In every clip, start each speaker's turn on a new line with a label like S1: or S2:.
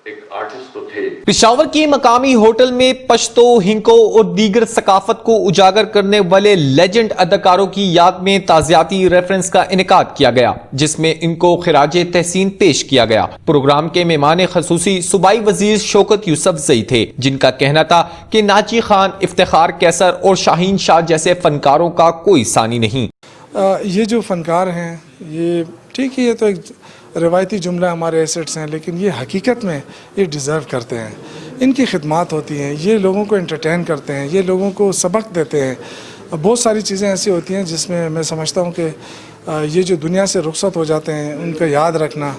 S1: ایک آرٹسٹ تو تھے۔
S2: پشاور کی مقامی ہوٹل میں پشتو، ہنکو اور دیگر ثقافت کو اجاگر کرنے والے لیجنڈ اداکاروں کی یاد میں تعزیتی ریفرنس کا انعقاد کیا گیا، جس میں ان کو خراج تحسین پیش کیا گیا۔ پروگرام کے مہمان خصوصی صوبائی وزیر شوکت یوسف زئی تھے، جن کا کہنا تھا کہ ناچی خان، افتخار کیسر اور شاہین شاہ جیسے فنکاروں کا کوئی ثانی نہیں۔
S3: یہ جو فنکار ہیں، یہ ٹھیک ہے، یہ تو ایک روایتی جملہ ہمارے ایسٹس ہیں، لیکن یہ حقیقت میں یہ ڈیزرو کرتے ہیں۔ ان کی خدمات ہوتی ہیں، یہ لوگوں کو انٹرٹین کرتے ہیں، یہ لوگوں کو سبق دیتے ہیں۔ بہت ساری چیزیں ایسی ہوتی ہیں جس میں میں سمجھتا ہوں کہ یہ جو دنیا سے رخصت ہو جاتے ہیں، ان کا یاد رکھنا۔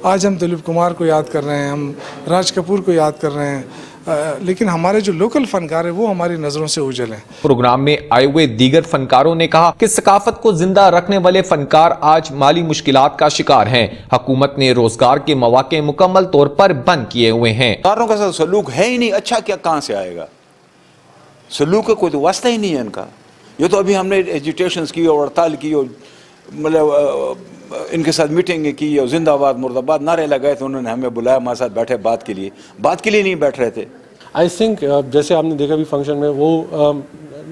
S3: آج ہم دلیپ کمار کو یاد کر رہے ہیں، ہم راج کپور کو یاد کر رہے ہیں، لیکن ہمارے جو لوکل فنکار ہیں وہ ہماری نظروں سے اوجھل ہیں۔
S2: پروگرام میں آئے ہوئے دیگر فنکاروں نے کہا کہ ثقافت کو زندہ رکھنے والے فنکار آج مالی مشکلات کا شکار ہیں۔ حکومت نے روزگار کے مواقع مکمل طور پر بند کیے ہوئے ہیں۔
S4: فنکاروں کا سلوک ہے ہی نہیں، اچھا کیا کہاں سے آئے گا؟ سلوک کا کوئی تو واسطہ ہی نہیں ہے ان کا۔ یہ تو ابھی ہم نے ایجیٹیشنز کی اور ہڑتال کی اور مطلب ان کے ساتھ میٹنگ کی اور زندہ آباد مرد آباد نعرے لگائے تھے، انہوں نے ہمیں بلایا، ہمارے ساتھ بیٹھے بات کے لیے نہیں بیٹھ رہے تھے۔
S5: آئی تھنک جیسے آپ نے دیکھا بھی فنکشن میں، وہ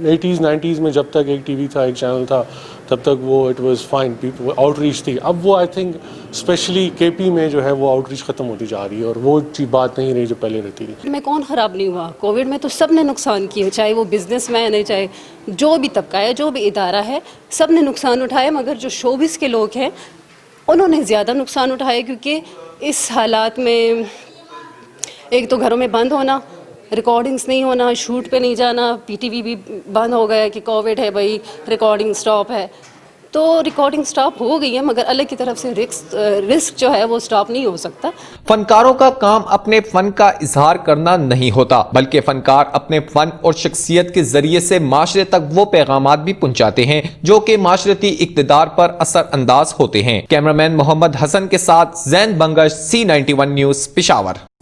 S5: 80s 90s میں جب تک ایک ٹی وی تھا، ایک چینل تھا، تب تک وہ it was fine, outreach تھی۔ اب وہ آئی تھنک اسپیشلی کے پی میں جو ہے وہ آؤٹ ریچ ختم ہوتی جا رہی ہے، اور وہ بات نہیں رہی جو پہلے رہتی تھی۔
S6: میں کون خراب نہیں ہوا؟ کووڈ میں تو سب نے نقصان کیے، چاہے وہ بزنس مین ہے، چاہے جو بھی طبقہ ہے، جو بھی ادارہ ہے، سب نے نقصان اٹھایا، مگر جو شوبز کے لوگ ہیں انہوں نے زیادہ نقصان اٹھایا، کیونکہ اس حالات میں ایک تو گھروں میں بند ہونا، ریکارڈنگز نہیں ہونا، شوٹ پہ نہیں جانا، پی ٹی وی بھی بند ہو گیا کہ کووڈ ہے بھائی، ریکارڈنگ سٹاپ ہے، تو ریکارڈنگ سٹاپ ہو گئی ہے، مگر اللہ کی طرف سے رسک جو ہے وہ سٹاپ نہیں ہو سکتا۔
S2: فنکاروں کا کام اپنے فن کا اظہار کرنا نہیں ہوتا، بلکہ فنکار اپنے فن اور شخصیت کے ذریعے سے معاشرے تک وہ پیغامات بھی پہنچاتے ہیں جو کہ معاشرتی اقتدار پر اثر انداز ہوتے ہیں۔ کیمرامین محمد حسن کے ساتھ زین بنگش، C91 نیوز، پشاور۔